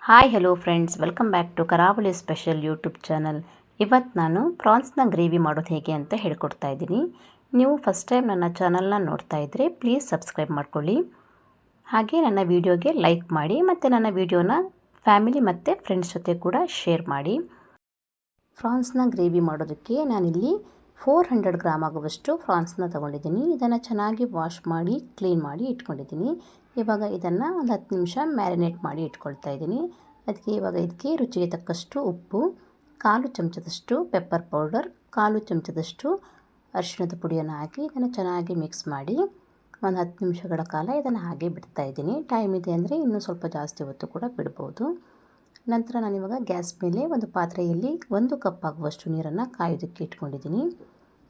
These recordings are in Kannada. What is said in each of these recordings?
Hi hello friends, welcome back to Karavali special YouTube channel. ಇವತ್ತು ನಾನು ಪ್ರಾನ್ಸ್ನ ಗ್ರೇವಿ ಮಾಡೋದು ಹೇಗೆ ಅಂತ ಹೇಳ್ಕೊಡ್ತಾ ಇದ್ದೀನಿ. ನೀವು ಫಸ್ಟ್ ಟೈಮ್ ನನ್ನ ಚಾನಲ್ನ ನೋಡ್ತಾ ಇದ್ದರೆ ಪ್ಲೀಸ್ ಸಬ್ಸ್ಕ್ರೈಬ್ ಮಾಡ್ಕೊಳ್ಳಿ. ಹಾಗೆ ನನ್ನ ವಿಡಿಯೋಗೆ ಲೈಕ್ ಮಾಡಿ ಮತ್ತು ನನ್ನ ವಿಡಿಯೋನ ಫ್ಯಾಮಿಲಿ ಮತ್ತು ಫ್ರೆಂಡ್ಸ್ ಜೊತೆ ಕೂಡ ಶೇರ್ ಮಾಡಿ. ಪ್ರಾನ್ಸ್ನ ಗ್ರೇವಿ ಮಾಡೋದಕ್ಕೆ ನಾನಿಲ್ಲಿ 400 ಗ್ರಾಮ್ ಆಗುವಷ್ಟು ಪ್ರಾನ್ಸ್ನ ತೊಗೊಂಡಿದ್ದೀನಿ. ಇದನ್ನು ಚೆನ್ನಾಗಿ ವಾಶ್ ಮಾಡಿ ಕ್ಲೀನ್ ಮಾಡಿ ಇಟ್ಕೊಂಡಿದ್ದೀನಿ. ಇವಾಗ ಇದನ್ನು ಒಂದು 10 ನಿಮಿಷ ಮ್ಯಾರಿನೇಟ್ ಮಾಡಿ ಇಟ್ಕೊಳ್ತಾ ಇದ್ದೀನಿ. ಇದಕ್ಕೆ ರುಚಿಗೆ ತಕ್ಕಷ್ಟು ಉಪ್ಪು, 1/4 ಚಮಚದಷ್ಟು ಪೆಪ್ಪರ್ ಪೌಡರ್, 1/4 ಚಮಚದಷ್ಟು ಅರಿಶಿಣದ ಪುಡಿಯನ್ನು ಹಾಕಿ ಇದನ್ನು ಚೆನ್ನಾಗಿ ಮಿಕ್ಸ್ ಮಾಡಿ ಒಂದು 10 ನಿಮಿಷಗಳ ಕಾಲ ಇದನ್ನು ಹಾಗೆ ಬಿಡ್ತಾ ಇದ್ದೀನಿ. ಟೈಮ್ ಇದೆ ಅಂದರೆ ಇನ್ನೂ ಸ್ವಲ್ಪ ಜಾಸ್ತಿ ಹೊತ್ತು ಕೂಡ ಬಿಡ್ಬೋದು. ನಂತರ ನಾನಿವಾಗ ಗ್ಯಾಸ್ ಮೇಲೆ ಒಂದು ಪಾತ್ರೆಯಲ್ಲಿ 1 ಕಪ್ ಆಗುವಷ್ಟು ನೀರನ್ನು ಕಾಯೋದಕ್ಕೆ ಇಟ್ಕೊಂಡಿದ್ದೀನಿ.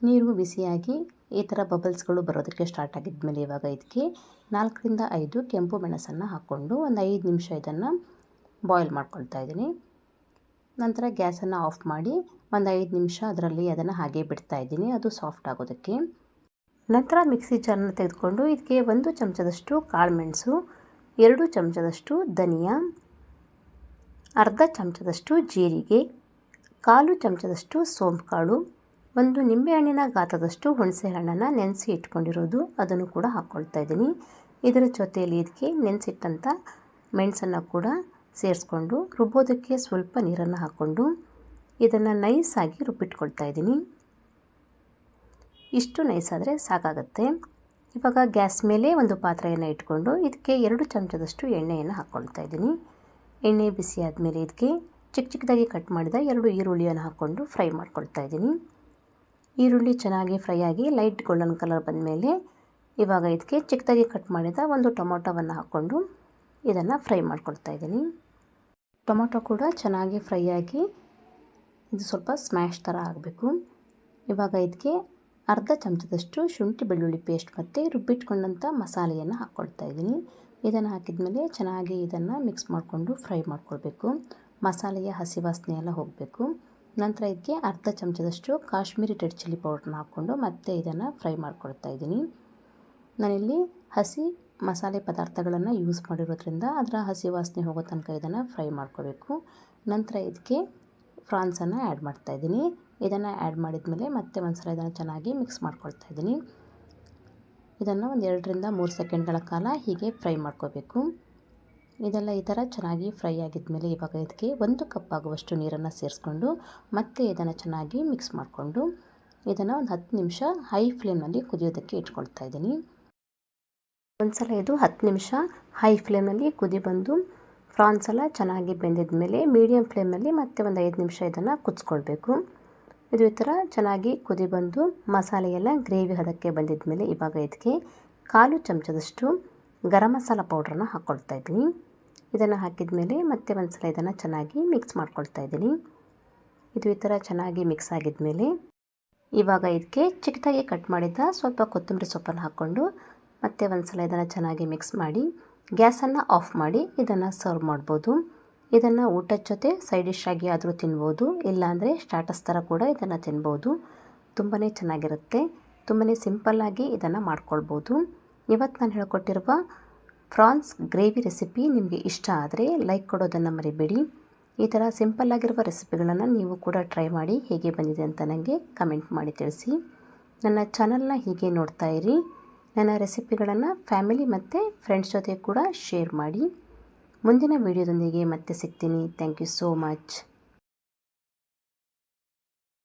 ನೀರು ಬಿಸಿಯಾಗಿ ಈ ಥರ ಬಬಲ್ಸ್ಗಳು ಬರೋದಕ್ಕೆ ಸ್ಟಾರ್ಟ್ ಆಗಿದ್ಮೇಲೆ ಇವಾಗ ಇದಕ್ಕೆ 4 ರಿಂದ 5 ಕೆಂಪು ಮೆಣಸನ್ನು ಹಾಕ್ಕೊಂಡು ಒಂದು 5 ನಿಮಿಷ ಇದನ್ನು ಬಾಯ್ಲ್ ಮಾಡ್ಕೊಳ್ತಾ ಇದ್ದೀನಿ. ನಂತರ ಗ್ಯಾಸನ್ನು ಆಫ್ ಮಾಡಿ ಒಂದು 5 ನಿಮಿಷ ಅದನ್ನು ಹಾಗೆ ಬಿಡ್ತಾ ಇದ್ದೀನಿ, ಅದು ಸಾಫ್ಟ್ ಆಗೋದಕ್ಕೆ. ನಂತರ ಮಿಕ್ಸಿ ಜಾರನ್ನು ತೆಗೆದುಕೊಂಡು ಇದಕ್ಕೆ 1 ಚಮಚದಷ್ಟು ಕಾಳುಮೆಣಸು, 2 ಚಮಚದಷ್ಟು ಧನಿಯಾ, ಅರ್ಧ ಚಮಚದಷ್ಟು ಜೀರಿಗೆ, 1/4 ಚಮಚದಷ್ಟು ಸೋಂಪು ಕಾಳು, 1 ನಿಂಬೆಹಣ್ಣಿನ ಗಾತ್ರದಷ್ಟು ಹುಣಸೆ ಹಣ್ಣನ್ನು ನೆನೆಸಿ ಇಟ್ಕೊಂಡಿರೋದು ಅದನ್ನು ಕೂಡ ಹಾಕ್ಕೊಳ್ತಾ ಇದ್ದೀನಿ. ಇದರ ಜೊತೆಯಲ್ಲಿ ಇದಕ್ಕೆ ನೆನೆಸಿಟ್ಟಂಥ ಮೆಣಸನ್ನು ಕೂಡ ಸೇರಿಸ್ಕೊಂಡು ರುಬ್ಬೋದಕ್ಕೆ ಸ್ವಲ್ಪ ನೀರನ್ನು ಹಾಕ್ಕೊಂಡು ಇದನ್ನು ನೈಸಾಗಿ ರುಬ್ಬಿಟ್ಕೊಳ್ತಾ ಇದ್ದೀನಿ. ಇಷ್ಟು ನೈಸಾದರೆ ಸಾಕಾಗತ್ತೆ. ಇವಾಗ ಗ್ಯಾಸ್ ಮೇಲೆ ಒಂದು ಪಾತ್ರೆಯನ್ನು ಇಟ್ಕೊಂಡು ಇದಕ್ಕೆ 2 ಚಮಚದಷ್ಟು ಎಣ್ಣೆಯನ್ನು ಹಾಕ್ಕೊಳ್ತಾ ಇದ್ದೀನಿ. ಎಣ್ಣೆ ಬಿಸಿ ಆದಮೇಲೆ ಇದಕ್ಕೆ ಚಿಕ್ಕದಾಗಿ ಕಟ್ ಮಾಡಿದ 2 ಈರುಳ್ಳಿಯನ್ನು ಹಾಕ್ಕೊಂಡು ಫ್ರೈ ಮಾಡ್ಕೊಳ್ತಾ ಇದ್ದೀನಿ. ಈರುಳ್ಳಿ ಚೆನ್ನಾಗಿ ಫ್ರೈ ಆಗಿ ಲೈಟ್ ಗೋಲ್ಡನ್ ಕಲರ್ ಬಂದಮೇಲೆ ಇವಾಗ ಇದಕ್ಕೆ ಚಿಕ್ಕದಾಗಿ ಕಟ್ ಮಾಡಿದ 1 ಟೊಮೊಟೊವನ್ನು ಹಾಕ್ಕೊಂಡು ಇದನ್ನು ಫ್ರೈ ಮಾಡ್ಕೊಳ್ತಾ ಇದ್ದೀನಿ. ಟೊಮೊಟೊ ಕೂಡ ಚೆನ್ನಾಗಿ ಫ್ರೈ ಆಗಿ ಇದು ಸ್ವಲ್ಪ ಸ್ಮ್ಯಾಶ್ ಥರ ಆಗಬೇಕು. ಇವಾಗ ಇದಕ್ಕೆ ಅರ್ಧ ಚಮಚದಷ್ಟು ಶುಂಠಿ ಬೆಳ್ಳುಳ್ಳಿ ಪೇಸ್ಟ್ ಮತ್ತು ರುಬ್ಬಿಟ್ಕೊಂಡಂಥ ಮಸಾಲೆಯನ್ನು ಹಾಕ್ಕೊಳ್ತಾ ಇದ್ದೀನಿ. ಇದನ್ನು ಹಾಕಿದ್ಮೇಲೆ ಚೆನ್ನಾಗಿ ಇದನ್ನು ಮಿಕ್ಸ್ ಮಾಡಿಕೊಂಡು ಫ್ರೈ ಮಾಡ್ಕೊಳ್ಬೇಕು. ಮಸಾಲೆಯ ಹಸಿ ವಾಸನೆ ಎಲ್ಲ ಹೋಗಬೇಕು. ನಂತರ ಇದಕ್ಕೆ ಅರ್ಧ ಚಮಚದಷ್ಟು ಕಾಶ್ಮೀರಿ ರೆಡ್ ಚಿಲ್ಲಿ ಪೌಡ್ರನ್ನ ಹಾಕ್ಕೊಂಡು ಮತ್ತೆ ಇದನ್ನು ಫ್ರೈ ಮಾಡ್ಕೊಳ್ತಾ ಇದ್ದೀನಿ. ನಾನಿಲ್ಲಿ ಹಸಿ ಮಸಾಲೆ ಪದಾರ್ಥಗಳನ್ನು ಯೂಸ್ ಮಾಡಿರೋದ್ರಿಂದ ಅದರ ಹಸಿ ವಾಸನೆ ಹೋಗೋ ತನಕ ಇದನ್ನು ಫ್ರೈ ಮಾಡ್ಕೋಬೇಕು. ನಂತರ ಇದಕ್ಕೆ ಪ್ರಾನ್ಸನ್ನು ಆ್ಯಡ್ ಮಾಡ್ತಾಯಿದ್ದೀನಿ. ಇದನ್ನು ಆ್ಯಡ್ ಮಾಡಿದ್ಮೇಲೆ ಮತ್ತೆ ಒಂದು ಸಲ ಇದನ್ನು ಚೆನ್ನಾಗಿ ಮಿಕ್ಸ್ ಮಾಡ್ಕೊಳ್ತಾ ಇದ್ದೀನಿ. ಇದನ್ನು ಒಂದು 2 ರಿಂದ 3 ಸೆಕೆಂಡ್ಗಳ ಕಾಲ ಹೀಗೆ ಫ್ರೈ ಮಾಡ್ಕೋಬೇಕು. ಇದೆಲ್ಲ ಈ ಥರ ಚೆನ್ನಾಗಿ ಫ್ರೈ ಆಗಿದ್ಮೇಲೆ ಇವಾಗ ಇದಕ್ಕೆ 1 ಕಪ್ ಆಗುವಷ್ಟು ನೀರನ್ನು ಸೇರಿಸ್ಕೊಂಡು ಮತ್ತೆ ಇದನ್ನು ಚೆನ್ನಾಗಿ ಮಿಕ್ಸ್ ಮಾಡಿಕೊಂಡು ಇದನ್ನು ಒಂದು 10 ನಿಮಿಷ ಹೈ ಫ್ಲೇಮ್ನಲ್ಲಿ ಕುದಿಯೋದಕ್ಕೆ ಇಟ್ಕೊಳ್ತಾ ಇದ್ದೀನಿ. ಒಂದು ಸಲ ಇದು 10 ನಿಮಿಷ ಹೈ ಫ್ಲೇಮ್ನಲ್ಲಿ ಕುದಿ ಬಂದು ಪ್ರಾನ್ಸ್ ಎಲ್ಲ ಚೆನ್ನಾಗಿ ಬೆಂದಿದ ಮೇಲೆ ಮೀಡಿಯಮ್ ಫ್ಲೇಮ್ನಲ್ಲಿ ಮತ್ತೆ ಒಂದು 5 ನಿಮಿಷ ಇದನ್ನು ಕುದಿಸ್ಕೊಳ್ಬೇಕು. ಇದು ಈ ಥರ ಚೆನ್ನಾಗಿ ಕುದಿ ಬಂದು ಮಸಾಲೆ ಎಲ್ಲ ಗ್ರೇವಿ ಹದಕ್ಕೆ ಬಂದಿದ ಮೇಲೆ ಇವಾಗ ಇದಕ್ಕೆ 1/4 ಚಮಚದಷ್ಟು ಗರಂ ಮಸಾಲ ಪೌಡ್ರನ್ನ ಹಾಕ್ಕೊಳ್ತಾ ಇದ್ದೀನಿ. ಇದನ್ನು ಹಾಕಿದ ಮೇಲೆ ಮತ್ತೆ ಒಂದು ಸಲ ಇದನ್ನು ಚೆನ್ನಾಗಿ ಮಿಕ್ಸ್ ಮಾಡ್ಕೊಳ್ತಾ ಇದ್ದೀನಿ. ಇದು ಈ ಥರ ಚೆನ್ನಾಗಿ ಮಿಕ್ಸ್ ಆಗಿದ ಮೇಲೆ ಇವಾಗ ಇದಕ್ಕೆ ಚಿಕ್ಕದಾಗಿ ಕಟ್ ಮಾಡಿದ ಸ್ವಲ್ಪ ಕೊತ್ತಂಬರಿ ಸೊಪ್ಪನ್ನು ಹಾಕ್ಕೊಂಡು ಮತ್ತೆ ಒಂದು ಸಲ ಇದನ್ನು ಚೆನ್ನಾಗಿ ಮಿಕ್ಸ್ ಮಾಡಿ ಗ್ಯಾಸನ್ನು ಆಫ್ ಮಾಡಿ ಇದನ್ನು ಸರ್ವ್ ಮಾಡ್ಬೋದು. ಇದನ್ನು ಊಟದ ಜೊತೆ ಸೈಡ್ ಡಿಶ್ ಆಗಿ ಆದರೂ ತಿನ್ಬೋದು, ಇಲ್ಲಾಂದರೆ ಸ್ಟಾರ್ಟರ್ಸ್ ಥರ ಕೂಡ ಇದನ್ನು ತಿನ್ಬೋದು. ತುಂಬಾ ಚೆನ್ನಾಗಿರುತ್ತೆ. ತುಂಬಾ ಸಿಂಪಲ್ಲಾಗಿ ಇದನ್ನು ಮಾಡ್ಕೊಳ್ಬೋದು. ಇವತ್ತು ನಾನು ಹೇಳ್ಕೊಟ್ಟಿರುವ ಪ್ರಾನ್ಸ್ ಗ್ರೇವಿ ರೆಸಿಪಿ ನಿಮಗೆ ಇಷ್ಟ ಆದರೆ ಲೈಕ್ ಕೊಡೋದನ್ನು ಮರಿಬೇಡಿ. ಈ ಥರ ಸಿಂಪಲ್ಲಾಗಿರುವ ರೆಸಿಪಿಗಳನ್ನು ನೀವು ಕೂಡ ಟ್ರೈ ಮಾಡಿ ಹೇಗೆ ಬಂದಿದೆ ಅಂತ ನನಗೆ ಕಮೆಂಟ್ ಮಾಡಿ ತಿಳಿಸಿ. ನನ್ನ ಚಾನಲ್ನ ಹೀಗೆ ನೋಡ್ತಾ ಇರಿ. ನನ್ನ ರೆಸಿಪಿಗಳನ್ನು ಫ್ಯಾಮಿಲಿ ಮತ್ತು ಫ್ರೆಂಡ್ಸ್ ಜೊತೆ ಕೂಡ ಶೇರ್ ಮಾಡಿ. ಮುಂದಿನ ವಿಡಿಯೋದೊಂದಿಗೆ ಮತ್ತೆ ಸಿಗ್ತೀನಿ. Thank you so much.